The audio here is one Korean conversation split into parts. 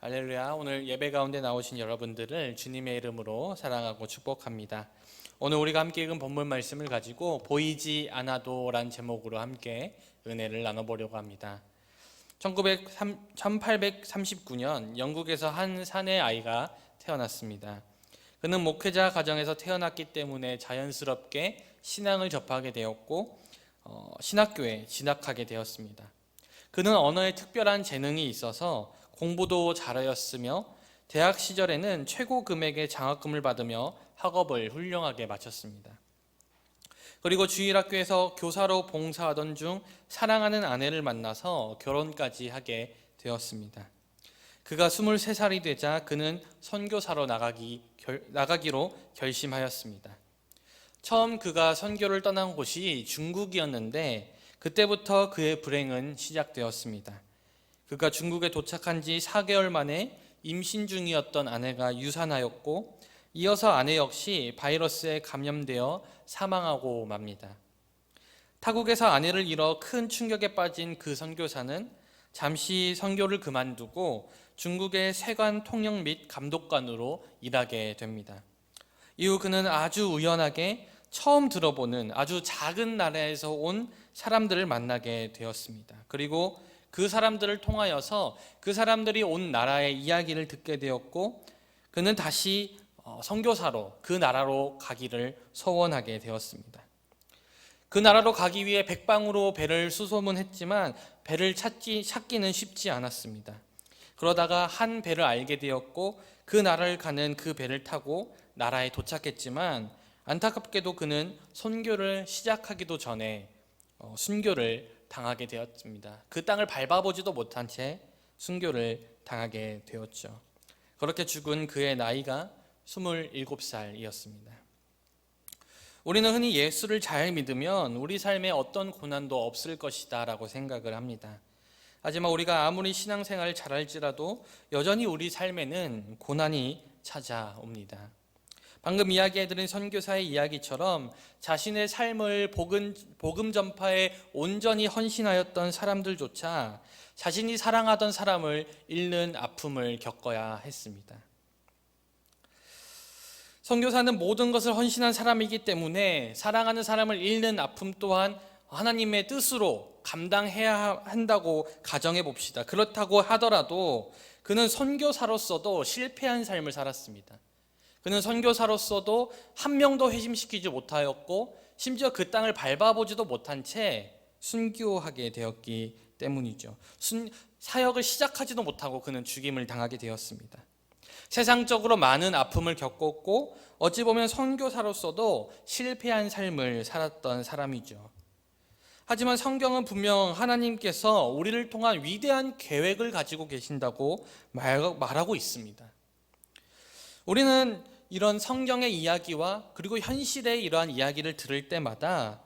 할렐루야. 오늘 예배 가운데 나오신 여러분들을 주님의 이름으로 사랑하고 축복합니다. 오늘 우리가 함께 읽은 본문 말씀을 가지고 보이지 않아도 란 제목으로 함께 은혜를 나눠보려고 합니다. 1839년 영국에서 한 사내 아이가 태어났습니다. 그는 목회자 가정에서 태어났기 때문에 자연스럽게 신앙을 접하게 되었고 신학교에 진학하게 되었습니다. 그는 언어에 특별한 재능이 있어서 공부도 잘하였으며 대학 시절에는 최고 금액의 장학금을 받으며 학업을 훌륭하게 마쳤습니다. 그리고 주일학교에서 교사로 봉사하던 중 사랑하는 아내를 만나서 결혼까지 하게 되었습니다. 그가 23살이 되자 그는 선교사로 나가기로 결심하였습니다. 처음 그가 선교를 떠난 곳이 중국이었는데 그때부터 그의 불행은 시작되었습니다. 그가 중국에 도착한 지 4개월 만에 임신 중이었던 아내가 유산하였고 이어서 아내 역시 바이러스에 감염되어 사망하고 맙니다. 타국에서 아내를 잃어 큰 충격에 빠진 그 선교사는 잠시 선교를 그만두고 중국의 세관 통역 및 감독관으로 일하게 됩니다. 이후 그는 아주 우연하게 처음 들어보는 아주 작은 나라에서 온 사람들을 만나게 되었습니다. 그리고 그 사람들을 통하여서 그 사람들이 온 나라의 이야기를 듣게 되었고 그는 다시 선교사로 그 나라로 가기를 소원하게 되었습니다. 그 나라로 가기 위해 백방으로 배를 수소문했지만 배를 찾기는 쉽지 않았습니다. 그러다가 한 배를 알게 되었고 그 나라를 가는 그 배를 타고 나라에 도착했지만 안타깝게도 그는 선교를 시작하기도 전에 순교를 당하게 되었습니다. 그 땅을 밟아보지도 못한 채 순교를 당하게 되었죠. 그렇게 죽은 그의 나이가 27살이었습니다. 우리는 흔히 예수를 잘 믿으면 우리 삶에 어떤 고난도 없을 것이다 라고 생각을 합니다. 하지만 우리가 아무리 신앙생활을 잘할지라도 여전히 우리 삶에는 고난이 찾아옵니다. 방금 이야기해드린 선교사의 이야기처럼 자신의 삶을 복음 전파에 온전히 헌신하였던 사람들조차 자신이 사랑하던 사람을 잃는 아픔을 겪어야 했습니다. 선교사는 모든 것을 헌신한 사람이기 때문에 사랑하는 사람을 잃는 아픔 또한 하나님의 뜻으로 감당해야 한다고 가정해 봅시다. 그렇다고 하더라도 그는 선교사로서도 실패한 삶을 살았습니다. 그는 선교사로서도 한 명도 회심시키지 못하였고 심지어 그 땅을 밟아보지도 못한 채 순교하게 되었기 때문이죠. 사역을 시작하지도 못하고 그는 죽임을 당하게 되었습니다. 세상적으로 많은 아픔을 겪었고 어찌 보면 선교사로서도 실패한 삶을 살았던 사람이죠. 하지만 성경은 분명 하나님께서 우리를 통한 위대한 계획을 가지고 계신다고 말하고 있습니다. 우리는 이런 성경의 이야기와 그리고 현실의 이러한 이야기를 들을 때마다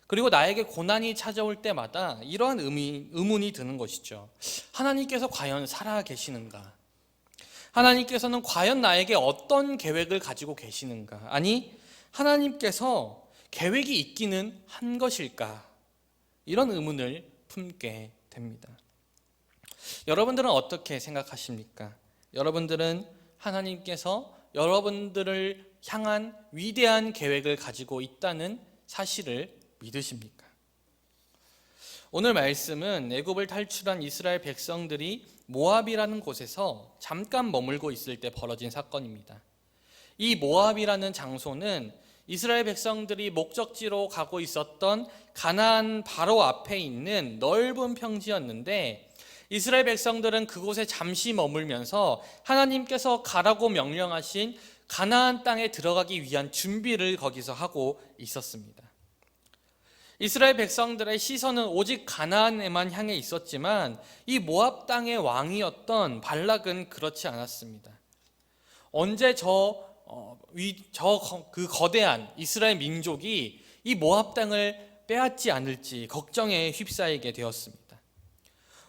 그리고 나에게 고난이 찾아올 때마다 이러한 의문이 드는 것이죠. 하나님께서 과연 살아 계시는가? 하나님께서는 과연 나에게 어떤 계획을 가지고 계시는가? 아니, 하나님께서 계획이 있기는 한 것일까? 이런 의문을 품게 됩니다. 여러분들은 어떻게 생각하십니까? 여러분들은 하나님께서 여러분들을 향한 위대한 계획을 가지고 있다는 사실을 믿으십니까? 오늘 말씀은 애굽을 탈출한 이스라엘 백성들이 모압이라는 곳에서 잠깐 머물고 있을 때 벌어진 사건입니다. 이 모압이라는 장소는 이스라엘 백성들이 목적지로 가고 있었던 가나안 바로 앞에 있는 넓은 평지였는데 이스라엘 백성들은 그곳에 잠시 머물면서 하나님께서 가라고 명령하신 가나안 땅에 들어가기 위한 준비를 거기서 하고 있었습니다. 이스라엘 백성들의 시선은 오직 가나안에만 향해 있었지만 이 모압 땅의 왕이었던 발락은 그렇지 않았습니다. 언제 그 거대한 이스라엘 민족이 이 모압 땅을 빼앗지 않을지 걱정에 휩싸이게 되었습니다.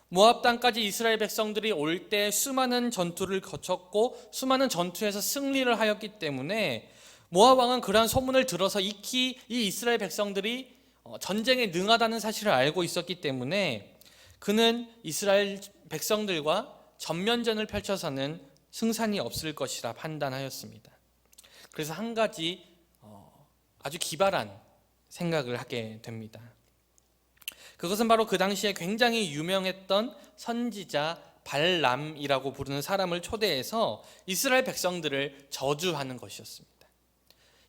모압 땅까지 이스라엘 백성들이 올 때 수많은 전투를 거쳤고 수많은 전투에서 승리를 하였기 때문에 모압 왕은 그러한 소문을 들어서 익히 이 이스라엘 백성들이 전쟁에 능하다는 사실을 알고 있었기 때문에 그는 이스라엘 백성들과 전면전을 펼쳐서는 승산이 없을 것이라 판단하였습니다. 그래서 한 가지 아주 기발한 생각을 하게 됩니다. 그것은 바로 그 당시에 굉장히 유명했던 선지자 발람이라고 부르는 사람을 초대해서 이스라엘 백성들을 저주하는 것이었습니다.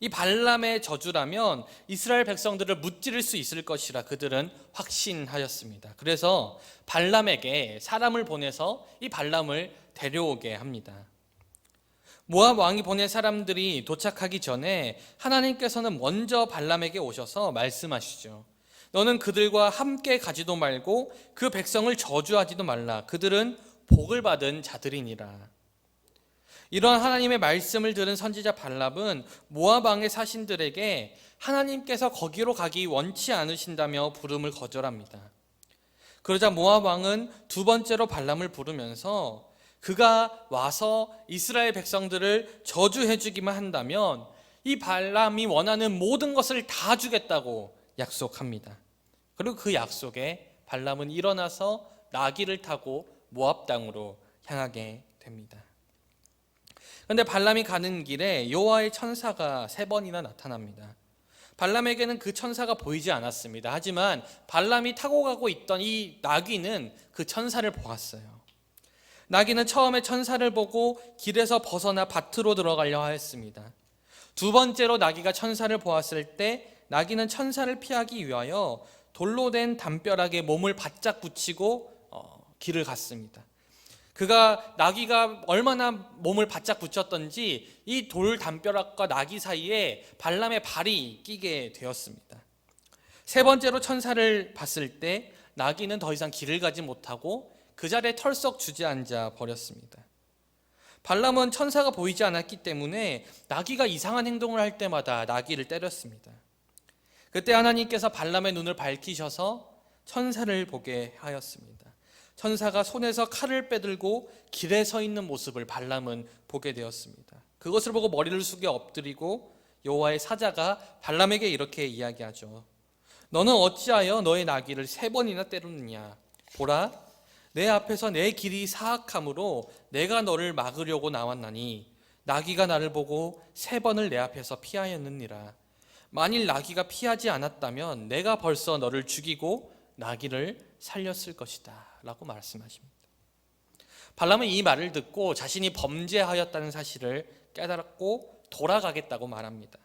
이 발람의 저주라면 이스라엘 백성들을 무찌를 수 있을 것이라 그들은 확신하였습니다. 그래서 발람에게 사람을 보내서 이 발람을 데려오게 합니다. 모압 왕이 보낸 사람들이 도착하기 전에 하나님께서는 먼저 발람에게 오셔서 말씀하시죠. 너는 그들과 함께 가지도 말고 그 백성을 저주하지도 말라. 그들은 복을 받은 자들이니라. 이러한 하나님의 말씀을 들은 선지자 발람은 모압 왕의 사신들에게 하나님께서 거기로 가기 원치 않으신다며 부름을 거절합니다. 그러자 모압 왕은 두 번째로 발람을 부르면서 그가 와서 이스라엘 백성들을 저주해 주기만 한다면 이 발람이 원하는 모든 것을 다 주겠다고 약속합니다. 그리고 그 약속에 발람은 일어나서 나귀를 타고 모압 땅으로 향하게 됩니다. 그런데 발람이 가는 길에 여호와의 천사가 3번이나 나타납니다. 발람에게는 그 천사가 보이지 않았습니다. 하지만 발람이 타고 가고 있던 이 나귀는 그 천사를 보았어요. 나귀는 처음에 천사를 보고 길에서 벗어나 밭으로 들어가려 하였습니다. 두 번째로 나귀가 천사를 보았을 때 나귀는 천사를 피하기 위하여 돌로 된 담벼락에 몸을 바짝 붙이고 길을 갔습니다. 나귀가 얼마나 몸을 바짝 붙였던지 이 돌 담벼락과 나귀 사이에 발람의 발이 끼게 되었습니다. 세 번째로 천사를 봤을 때 나귀는 더 이상 길을 가지 못하고 그 자리에 털썩 주저앉아 버렸습니다. 발람은 천사가 보이지 않았기 때문에 나귀가 이상한 행동을 할 때마다 나귀를 때렸습니다. 그때 하나님께서 발람의 눈을 밝히셔서 천사를 보게 하였습니다. 천사가 손에서 칼을 빼들고 길에 서 있는 모습을 발람은 보게 되었습니다. 그것을 보고 머리를 숙여 엎드리고 여호와의 사자가 발람에게 이렇게 이야기하죠. 너는 어찌하여 너의 나귀를 3번이나 때렸느냐? 보라, 내 앞에서 내 길이 사악함으로 내가 너를 막으려고 나왔나니 나귀가 나를 보고 3번을 내 앞에서 피하였느니라. 만일 나귀가 피하지 않았다면 내가 벌써 너를 죽이고 나귀를 살렸을 것이다 라고 말씀하십니다. 발람은 이 말을 듣고 자신이 범죄하였다는 사실을 깨달았고 돌아가겠다고 말합니다.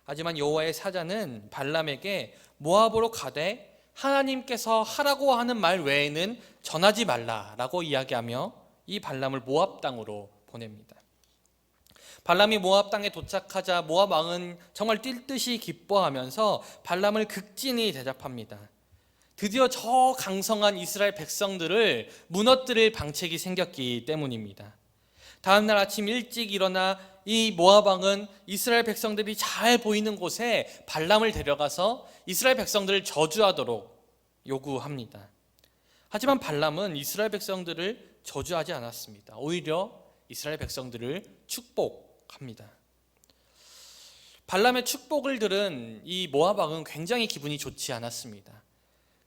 하지만 여호와의 사자는 발람에게 모압으로 가되 하나님께서 하라고 하는 말 외에는 전하지 말라라고 이야기하며 이 발람을 모압 땅으로 보냅니다. 발람이 모압 땅에 도착하자 모압 왕은 정말 뛸 듯이 기뻐하면서 발람을 극진히 대접합니다. 드디어 저 강성한 이스라엘 백성들을 무너뜨릴 방책이 생겼기 때문입니다. 다음 날 아침 일찍 일어나 이 모압 왕은 이스라엘 백성들이 잘 보이는 곳에 발람을 데려가서 이스라엘 백성들을 저주하도록 요구합니다. 하지만 발람은 이스라엘 백성들을 저주하지 않았습니다. 오히려 이스라엘 백성들을 축복합니다. 발람의 축복을 들은 이 모압 왕은 굉장히 기분이 좋지 않았습니다.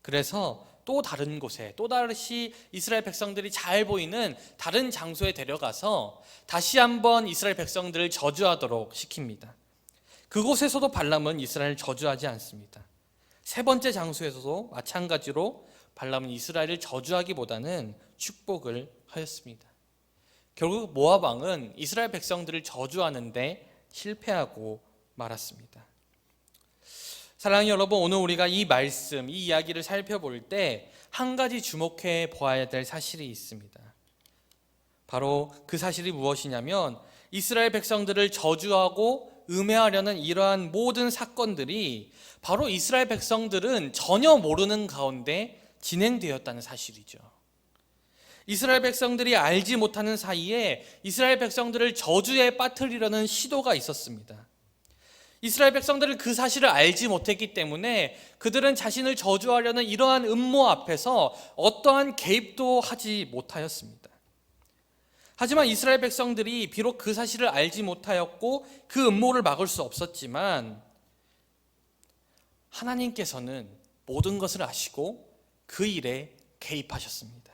그래서 또 다른 곳에 또 다시 이스라엘 백성들이 잘 보이는 다른 장소에 데려가서 다시 한번 이스라엘 백성들을 저주하도록 시킵니다. 그곳에서도 발람은 이스라엘을 저주하지 않습니다. 3번째 장소에서도 마찬가지로 발람은 이스라엘을 저주하기보다는 축복을 하였습니다. 결국 모압 왕은 이스라엘 백성들을 저주하는데 실패하고 말았습니다. 사랑하는 여러분, 오늘 우리가 이 말씀, 이 이야기를 살펴볼 때 한 가지 주목해 보아야 될 사실이 있습니다. 바로 그 사실이 무엇이냐면 이스라엘 백성들을 저주하고 음해하려는 이러한 모든 사건들이 바로 이스라엘 백성들은 전혀 모르는 가운데 진행되었다는 사실이죠. 이스라엘 백성들이 알지 못하는 사이에 이스라엘 백성들을 저주에 빠뜨리려는 시도가 있었습니다. 이스라엘 백성들은 그 사실을 알지 못했기 때문에 그들은 자신을 저주하려는 이러한 음모 앞에서 어떠한 개입도 하지 못하였습니다. 하지만 이스라엘 백성들이 비록 그 사실을 알지 못하였고 그 음모를 막을 수 없었지만 하나님께서는 모든 것을 아시고 그 일에 개입하셨습니다.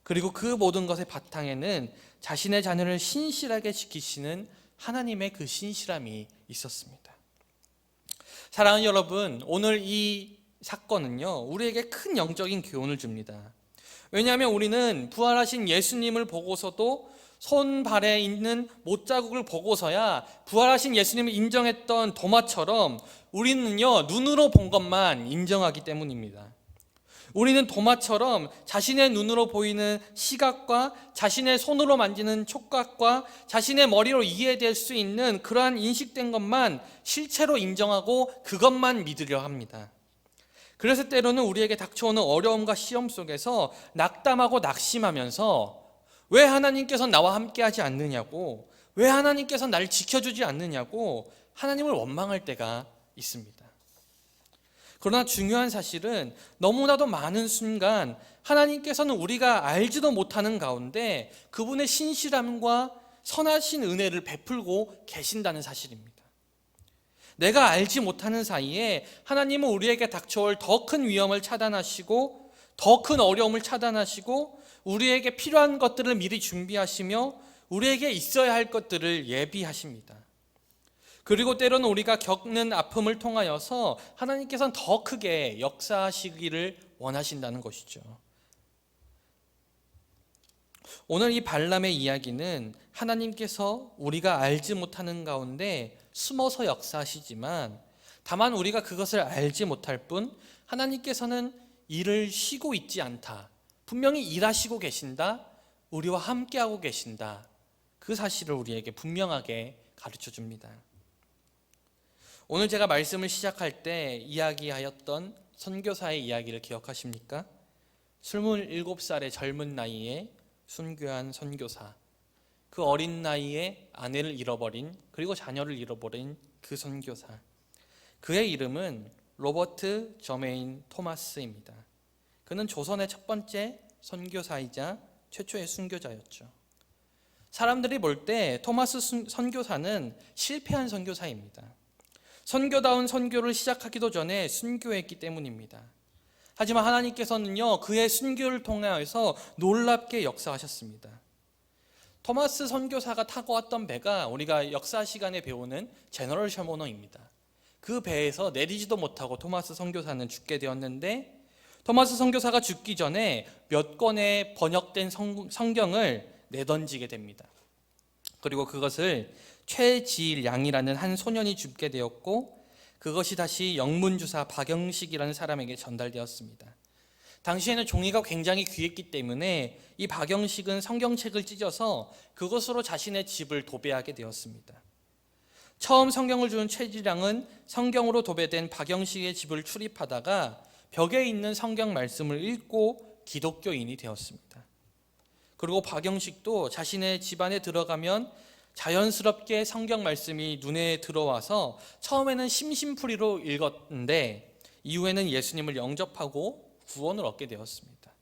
그리고 그 모든 것의 바탕에는 자신의 자녀를 신실하게 지키시는 하나님의 그 신실함이 있었습니다. 사랑하는 여러분, 오늘 이 사건은요, 우리에게 큰 영적인 교훈을 줍니다. 왜냐하면 우리는 부활하신 예수님을 보고서도 손발에 있는 못자국을 보고서야 부활하신 예수님을 인정했던 도마처럼 우리는요, 눈으로 본 것만 인정하기 때문입니다. 우리는 도마처럼 자신의 눈으로 보이는 시각과 자신의 손으로 만지는 촉각과 자신의 머리로 이해될 수 있는 그러한 인식된 것만 실체로 인정하고 그것만 믿으려 합니다. 그래서 때로는 우리에게 닥쳐오는 어려움과 시험 속에서 낙담하고 낙심하면서 왜 하나님께서 나와 함께하지 않느냐고, 왜 하나님께서 나를 지켜주지 않느냐고 하나님을 원망할 때가 있습니다. 그러나 중요한 사실은 너무나도 많은 순간 하나님께서는 우리가 알지도 못하는 가운데 그분의 신실함과 선하신 은혜를 베풀고 계신다는 사실입니다. 내가 알지 못하는 사이에 하나님은 우리에게 닥쳐올 더 큰 위험을 차단하시고 더 큰 어려움을 차단하시고 우리에게 필요한 것들을 미리 준비하시며 우리에게 있어야 할 것들을 예비하십니다. 그리고 때로는 우리가 겪는 아픔을 통하여서 하나님께서는 더 크게 역사하시기를 원하신다는 것이죠. 오늘 이 발람의 이야기는 하나님께서 우리가 알지 못하는 가운데 숨어서 역사하시지만 다만 우리가 그것을 알지 못할 뿐 하나님께서는 일을 쉬고 있지 않다. 분명히 일하시고 계신다. 우리와 함께하고 계신다. 그 사실을 우리에게 분명하게 가르쳐 줍니다. 오늘 제가 말씀을 시작할 때 이야기하였던 선교사의 이야기를 기억하십니까? 27살의 젊은 나이에 순교한 선교사, 그 어린 나이에 아내를 잃어버린 그리고 자녀를 잃어버린 그 선교사, 그의 이름은 로버트 저메인 토마스입니다. 그는 조선의 첫 번째 선교사이자 최초의 순교자였죠. 사람들이 볼 때 토마스 선교사는 실패한 선교사입니다. 선교다운 선교를 시작하기도 전에 순교했기 때문입니다. 하지만 하나님께서는요, 그의 순교를 통하여서 놀랍게 역사하셨습니다. 토마스 선교사가 타고 왔던 배가 우리가 역사 시간에 배우는 제너럴 셔모너입니다. 그 배에서 내리지도 못하고 토마스 선교사는 죽게 되었는데, 토마스 선교사가 죽기 전에 몇 권의 번역된 성경을 내던지게 됩니다. 그리고 그것을 최지일양이라는 한 소년이 죽게 되었고, 그것이 다시 영문주사 박영식이라는 사람에게 전달되었습니다. 당시에는 종이가 굉장히 귀했기 때문에 이 박영식은 성경책을 찢어서 그것으로 자신의 집을 도배하게 되었습니다. 처음 성경을 준 최지일양은 성경으로 도배된 박영식의 집을 출입하다가 벽에 있는 성경 말씀을 읽고 기독교인이 되었습니다. 그리고 박영식도 자신의 집안에 들어가면 자연스럽게 성경 말씀이 눈에 들어와서 처음에는 심심풀이로 읽었는데 이후에는 예수님을 영접하고 구원을 얻게 되었습니다.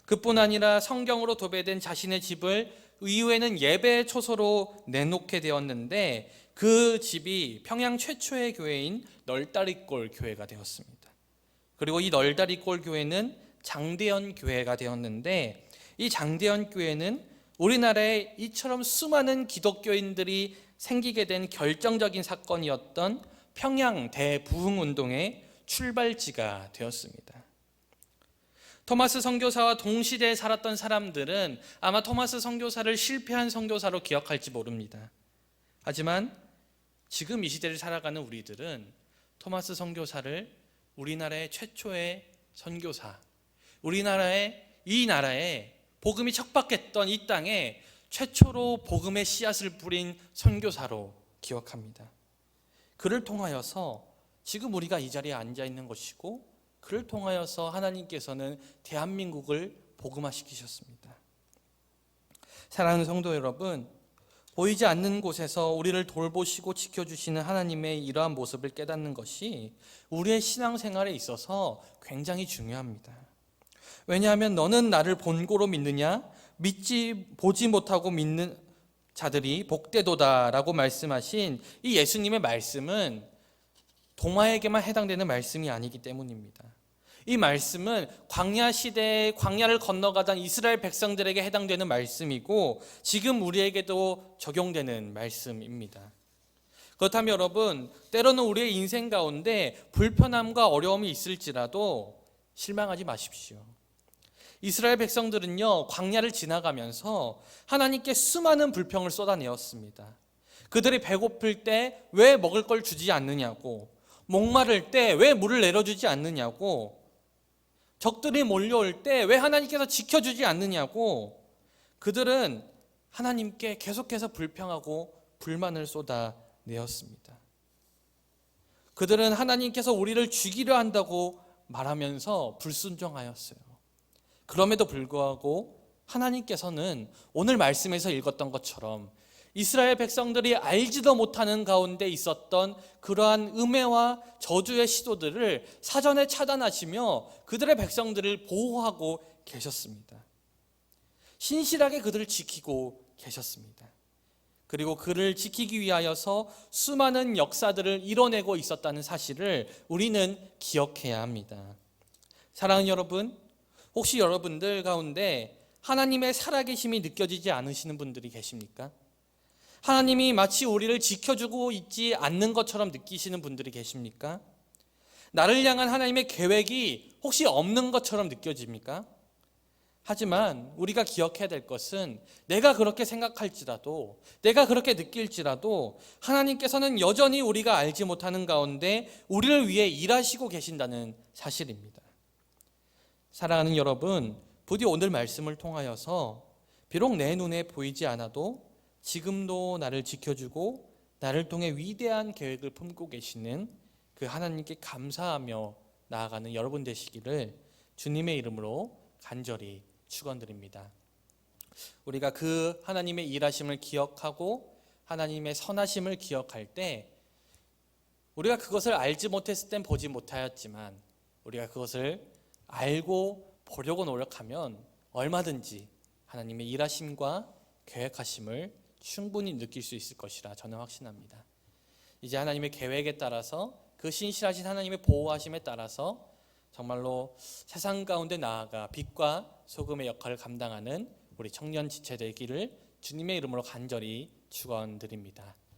그뿐 아니라 성경으로 도배된 자신의 집을 이후에는 예배 초소로 내놓게 되었는데 그 집이 평양 최초의 교회인 널다리골 교회가 되었습니다. 그리고 이 널다리골 교회는 장대현 교회가 되었는데 이 장대현 교회는 우리나라에 이처럼 수많은 기독교인들이 생기게 된 결정적인 사건이었던 평양 대부흥운동의 출발지가 되었습니다. 토마스 선교사와 동시대에 살았던 사람들은 아마 토마스 선교사를 실패한 선교사로 기억할지 모릅니다. 하지만 지금 이 시대를 살아가는 우리들은 토마스 선교사를 우리나라의 최초의 선교사, 이 나라에 복음이 척박했던 이 땅에 최초로 복음의 씨앗을 뿌린 선교사로 기억합니다. 그를 통하여서 지금 우리가 이 자리에 앉아 있는 것이고 그를 통하여서 하나님께서는 대한민국을 복음화시키셨습니다. 사랑하는 성도 여러분, 보이지 않는 곳에서 우리를 돌보시고 지켜주시는 하나님의 이러한 모습을 깨닫는 것이 우리의 신앙생활에 있어서 굉장히 중요합니다. 왜냐하면 너는 나를 본고로 믿느냐? 보지 못하고 믿는 자들이 복되도다라고 말씀하신 이 예수님의 말씀은 동화에게만 해당되는 말씀이 아니기 때문입니다. 이 말씀은 광야 시대에 광야를 건너가던 이스라엘 백성들에게 해당되는 말씀이고 지금 우리에게도 적용되는 말씀입니다. 그렇다면 여러분, 때로는 우리의 인생 가운데 불편함과 어려움이 있을지라도 실망하지 마십시오. 이스라엘 백성들은요, 광야를 지나가면서 하나님께 수많은 불평을 쏟아내었습니다. 그들이 배고플 때 왜 먹을 걸 주지 않느냐고, 목마를 때 왜 물을 내려주지 않느냐고, 적들이 몰려올 때 왜 하나님께서 지켜주지 않느냐고, 그들은 하나님께 계속해서 불평하고 불만을 쏟아내었습니다. 그들은 하나님께서 우리를 죽이려 한다고 말하면서 불순종하였어요. 그럼에도 불구하고 하나님께서는 오늘 말씀에서 읽었던 것처럼 이스라엘 백성들이 알지도 못하는 가운데 있었던 그러한 음해와 저주의 시도들을 사전에 차단하시며 그들의 백성들을 보호하고 계셨습니다. 신실하게 그들을 지키고 계셨습니다. 그리고 그를 지키기 위하여서 수많은 역사들을 이뤄내고 있었다는 사실을 우리는 기억해야 합니다. 사랑하는 여러분, 혹시 여러분들 가운데 하나님의 살아계심이 느껴지지 않으시는 분들이 계십니까? 하나님이 마치 우리를 지켜주고 있지 않는 것처럼 느끼시는 분들이 계십니까? 나를 향한 하나님의 계획이 혹시 없는 것처럼 느껴집니까? 하지만 우리가 기억해야 될 것은 내가 그렇게 생각할지라도, 내가 그렇게 느낄지라도 하나님께서는 여전히 우리가 알지 못하는 가운데 우리를 위해 일하시고 계신다는 사실입니다. 사랑하는 여러분, 부디 오늘 말씀을 통하여서 비록 내 눈에 보이지 않아도 지금도 나를 지켜주고 나를 통해 위대한 계획을 품고 계시는 그 하나님께 감사하며 나아가는 여러분 되시기를 주님의 이름으로 간절히 축원드립니다. 우리가 그 하나님의 일하심을 기억하고 하나님의 선하심을 기억할 때 우리가 그것을 알지 못했을 땐 보지 못하였지만 우리가 그것을 알고 보려고 노력하면 얼마든지 하나님의 일하심과 계획하심을 충분히 느낄 수 있을 것이라 저는 확신합니다. 이제 하나님의 계획에 따라서 그 신실하신 하나님의 보호하심에 따라서 정말로 세상 가운데 나아가 빛과 소금의 역할을 감당하는 우리 청년 지체 되기를 주님의 이름으로 간절히 축원드립니다.